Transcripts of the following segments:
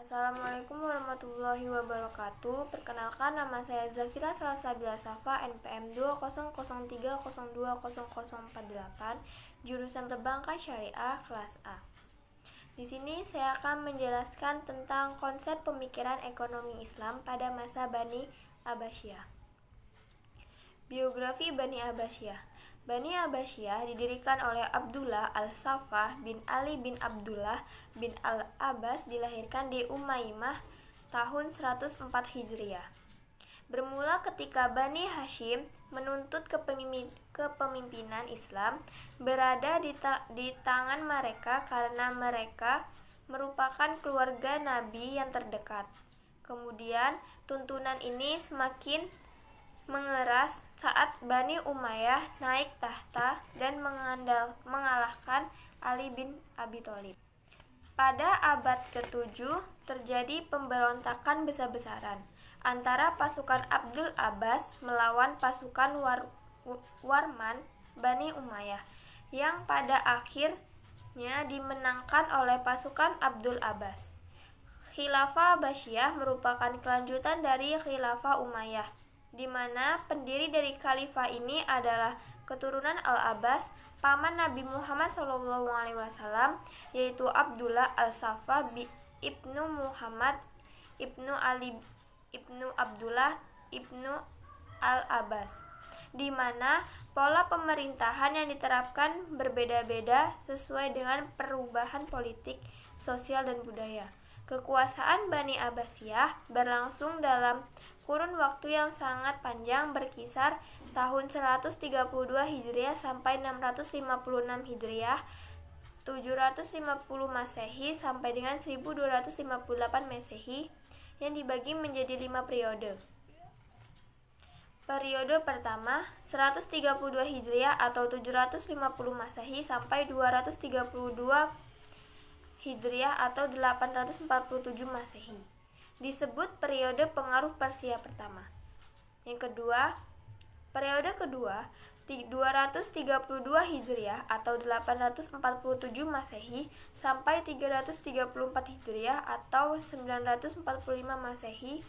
Assalamualaikum warahmatullahi wabarakatuh. Perkenalkan, nama saya Zafira Salsabila Safa, NPM 20030202048, jurusan Perbankan Syariah kelas A. Di sini saya akan menjelaskan tentang konsep pemikiran ekonomi Islam pada masa Bani Abbasiyah. Biografi Bani Abbasiyah. Bani Abbasiyah didirikan oleh Abdullah al-Saffah bin Ali bin Abdullah bin al-Abbas, dilahirkan di Umayyah tahun 104 Hijriah. Bermula ketika Bani Hashim menuntut kepemimpinan Islam berada di tangan mereka karena mereka merupakan keluarga Nabi yang terdekat. Kemudian tuntunan ini semakin mengeras saat Bani Umayyah naik tahta dan mengalahkan Ali bin Abi Thalib. Pada abad ke-7 terjadi pemberontakan besar-besaran antara pasukan Abdul Abbas melawan pasukan Warman Bani Umayyah yang pada akhirnya dimenangkan oleh pasukan Abdul Abbas. Khilafah Abbasiyah merupakan kelanjutan dari Khilafah Umayyah, di mana pendiri dari khalifah ini adalah keturunan Al-Abbas, paman Nabi Muhammad SAW, yaitu Abdullah al-Saffah ibnu Muhammad ibnu Ali ibnu Abdullah ibnu Al-Abbas, di mana pola pemerintahan yang diterapkan berbeda-beda sesuai dengan perubahan politik, sosial, dan budaya. Kekuasaan Bani Abbasiyah berlangsung dalam kurun waktu yang sangat panjang, berkisar tahun 132 Hijriah sampai 656 Hijriah, 750 Masehi sampai dengan 1258 Masehi, yang dibagi menjadi 5 periode. Periode pertama 132 Hijriah atau 750 Masehi sampai 232 Hijriah atau 847 Masehi, disebut periode pengaruh Persia pertama. Yang kedua, periode kedua 232 Hijriah atau 847 Masehi sampai 334 Hijriah atau 945 Masehi,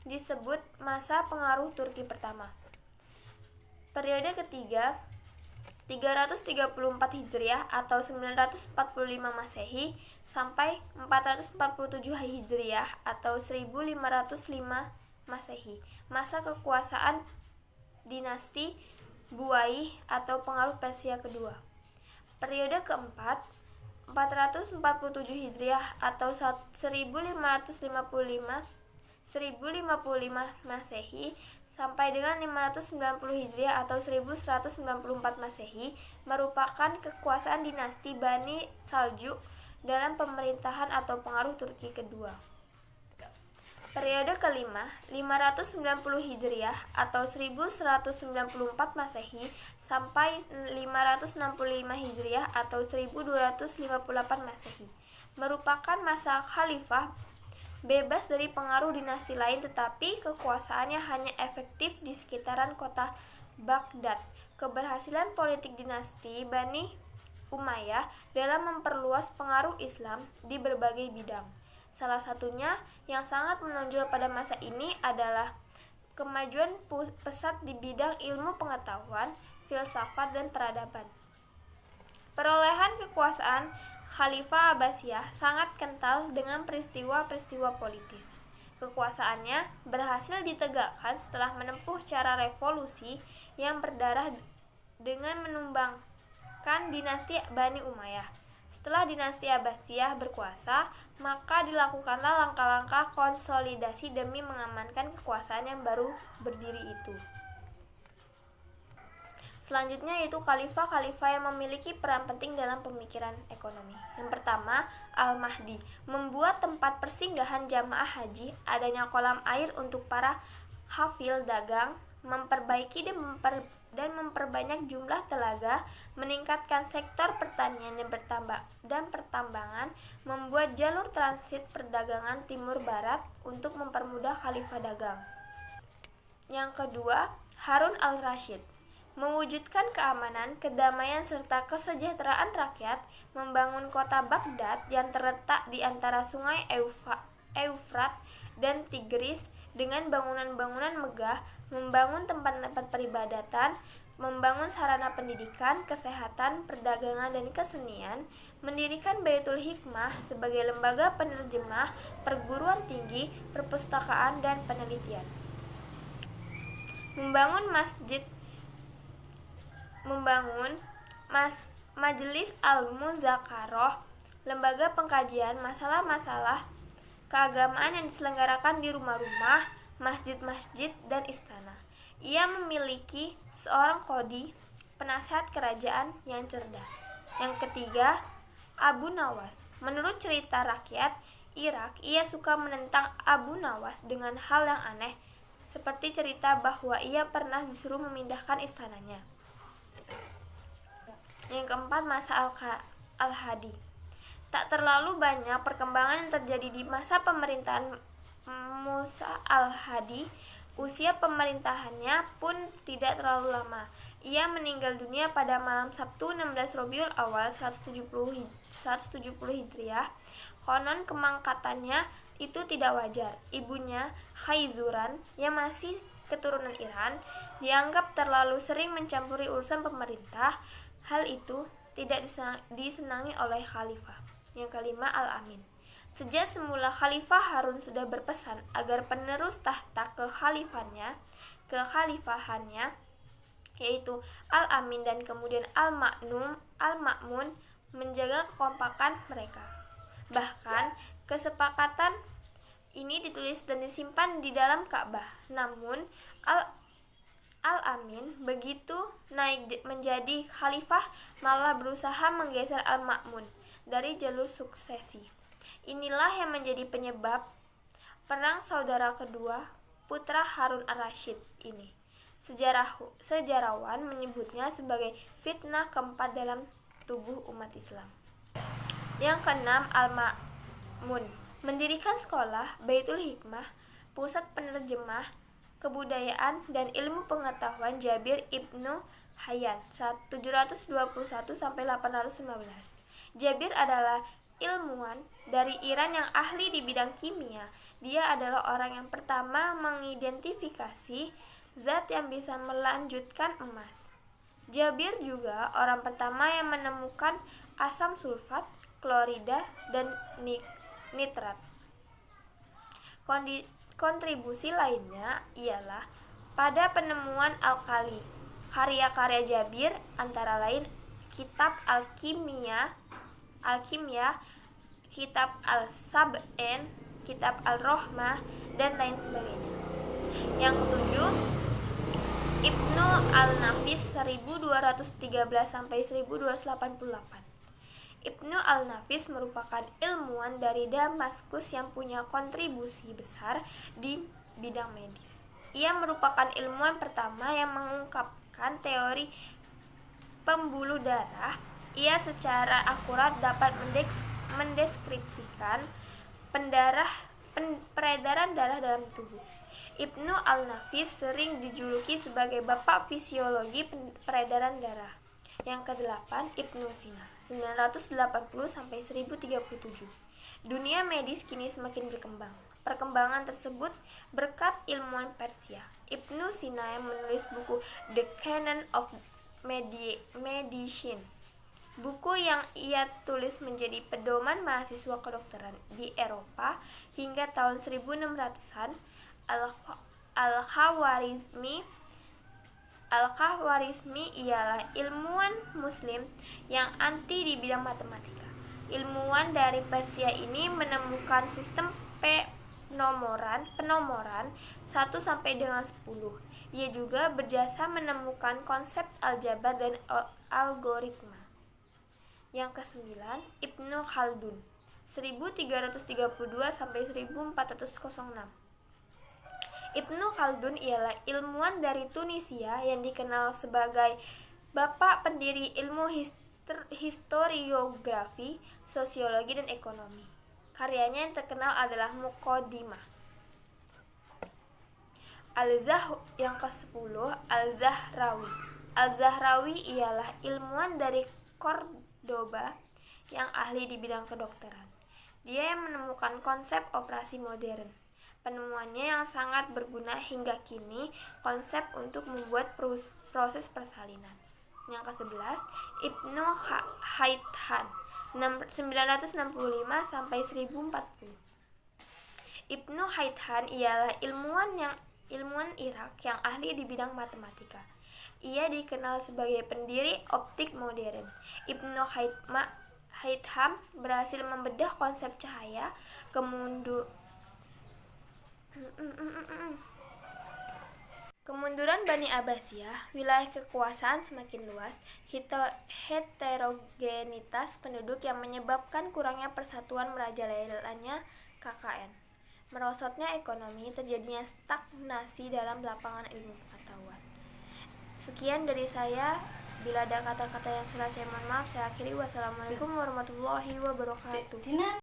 disebut masa pengaruh Turki pertama. Periode ketiga 334 Hijriah atau 945 Masehi sampai 447 Hijriah atau 1505 Masehi, masa kekuasaan dinasti Buaih atau pengaruh Persia kedua. Periode keempat 447 Hijriah atau 1555 Masehi sampai dengan 590 Hijriah atau 1194 Masehi, merupakan kekuasaan dinasti Bani Saljuk dalam pemerintahan atau pengaruh Turki kedua. Periode kelima 590 Hijriah atau 1194 Masehi sampai 565 Hijriah atau 1258 Masehi, merupakan masa khalifah bebas dari pengaruh dinasti lain, tetapi kekuasaannya hanya efektif di sekitaran kota Baghdad. Keberhasilan politik dinasti Bani Umayyah dalam memperluas pengaruh Islam di berbagai bidang. Salah satunya yang sangat menonjol pada masa ini adalah kemajuan pesat di bidang ilmu pengetahuan, filsafat, dan peradaban. Perolehan kekuasaan Khalifah Abbasiyah sangat kental dengan peristiwa-peristiwa politis. Kekuasaannya berhasil ditegakkan setelah menempuh cara revolusi yang berdarah dengan menumbangkan dinasti Bani Umayyah. Setelah dinasti Abbasiyah berkuasa, maka dilakukanlah langkah-langkah konsolidasi demi mengamankan kekuasaan yang baru berdiri itu. Selanjutnya yaitu khalifah-khalifah yang memiliki peran penting dalam pemikiran ekonomi. Yang pertama, Al-Mahdi membuat tempat persinggahan jamaah haji, adanya kolam air untuk para hafil dagang, memperbaiki dan memperbanyak jumlah telaga, meningkatkan sektor pertanian dan pertambangan, membuat jalur transit perdagangan timur barat untuk mempermudah khalifah dagang. Yang kedua, Harun al-Rasyid mewujudkan keamanan, kedamaian, serta kesejahteraan rakyat, membangun kota Baghdad yang terletak di antara sungai Eufrat dan Tigris dengan bangunan-bangunan megah, membangun tempat-tempat peribadatan, membangun sarana pendidikan, kesehatan, perdagangan, dan kesenian, mendirikan Baitul Hikmah sebagai lembaga penerjemah, perguruan tinggi, perpustakaan, dan penelitian. Membangun Majelis Al-Muzakarah, lembaga pengkajian masalah-masalah keagamaan yang diselenggarakan di rumah-rumah, masjid-masjid, dan istana. Ia memiliki seorang qadhi, penasihat kerajaan yang cerdas. Yang ketiga, Abu Nawas. Menurut cerita rakyat Irak, ia suka menentang Abu Nawas dengan hal yang aneh, seperti cerita bahwa ia pernah disuruh memindahkan istananya. Yang keempat, masa Al-Hadi. Tak terlalu banyak perkembangan yang terjadi di masa pemerintahan Musa Al-Hadi. Usia pemerintahannya pun tidak terlalu lama. Ia meninggal dunia pada malam Sabtu 16 Rabiul Awal 170 Hijriah. Konon kemangkatannya itu tidak wajar. Ibunya, Khaizuran, yang masih keturunan Iran, dianggap terlalu sering mencampuri urusan pemerintah. Hal itu tidak disenangi oleh khalifah. Yang kelima, Al-Amin. Sejak semula Khalifah Harun sudah berpesan agar penerus tahta kekhalifahannya yaitu Al-Amin dan kemudian Al-Ma'mun menjaga kekompakan mereka. Bahkan kesepakatan ini ditulis dan disimpan di dalam Ka'bah. Namun Al-Amin begitu naik menjadi khalifah malah berusaha menggeser Al-Ma'mun dari jalur suksesi. Inilah yang menjadi penyebab perang saudara kedua putra Harun ar-Rasyid ini. Sejarawan menyebutnya sebagai fitnah keempat dalam tubuh umat Islam. Yang keenam, Al-Ma'mun mendirikan sekolah Baitul Hikmah, pusat penerjemah kebudayaan dan ilmu pengetahuan Jabir ibnu Hayyan 721 sampai 815. Jabir adalah ilmuwan dari Iran yang ahli di bidang kimia. Dia adalah orang yang pertama mengidentifikasi zat yang bisa melanjutkan emas. Jabir juga orang pertama yang menemukan asam sulfat, klorida, dan nitrat. Kontribusi lainnya ialah pada penemuan alkali. Karya-karya Jabir antara lain Kitab Al-Kimia, Kitab Al-Sab'in, Kitab Al-Rohmah, dan lain sebagainya. Yang ketujuh, Ibnu Al-Nafis 1213 sampai 1288. Ibnu Al-Nafis merupakan ilmuwan dari Damaskus yang punya kontribusi besar di bidang medis. Ia merupakan ilmuwan pertama yang mengungkapkan teori pembuluh darah. Ia secara akurat dapat mendeskripsikan peredaran darah dalam tubuh. Ibnu Al-Nafis sering dijuluki sebagai bapak fisiologi peredaran darah. Yang kedelapan, Ibnu Sina 980 sampai 1037. Dunia medis kini semakin berkembang. Perkembangan tersebut berkat ilmuwan Persia. Ibnu Sina yang menulis buku The Canon of Medicine. Buku yang ia tulis menjadi pedoman mahasiswa kedokteran di Eropa hingga tahun 1600-an. Al-Khwarizmi ialah ilmuwan muslim yang anti di bidang matematika. Ilmuwan dari Persia ini menemukan sistem penomoran 1 sampai dengan 10. Ia juga berjasa menemukan konsep aljabar dan algoritma. Yang kesembilan, Ibnu Khaldun 1332 sampai 1406. Ibnu Khaldun ialah ilmuwan dari Tunisia yang dikenal sebagai bapak pendiri ilmu historiografi, sosiologi, dan ekonomi. Karyanya yang terkenal adalah Muqaddimah. Yang ke-10, Al-Zahrawi Al-Zahrawi ialah ilmuwan dari Cordoba yang ahli di bidang kedokteran. Dia yang menemukan konsep operasi modern. Penemuannya yang sangat berguna hingga kini, konsep untuk membuat proses persalinan. Yang ke-11, Ibnu Haytham 965 sampai 1040. Ibnu Haytham ialah ilmuwan Irak yang ahli di bidang matematika. Ia dikenal sebagai pendiri optik modern. Ibnu Haytham berhasil membedah konsep cahaya, kemunduran Bani Abbasiyah, wilayah kekuasaan semakin luas, heterogenitas penduduk yang menyebabkan kurangnya persatuan merajalelanya KKN, merosotnya ekonomi, terjadinya stagnasi dalam lapangan ilmu pengetahuan. Sekian dari saya. Bila ada kata-kata yang salah saya mohon maaf. Saya akhiri. Wassalamualaikum warahmatullahi wabarakatuh.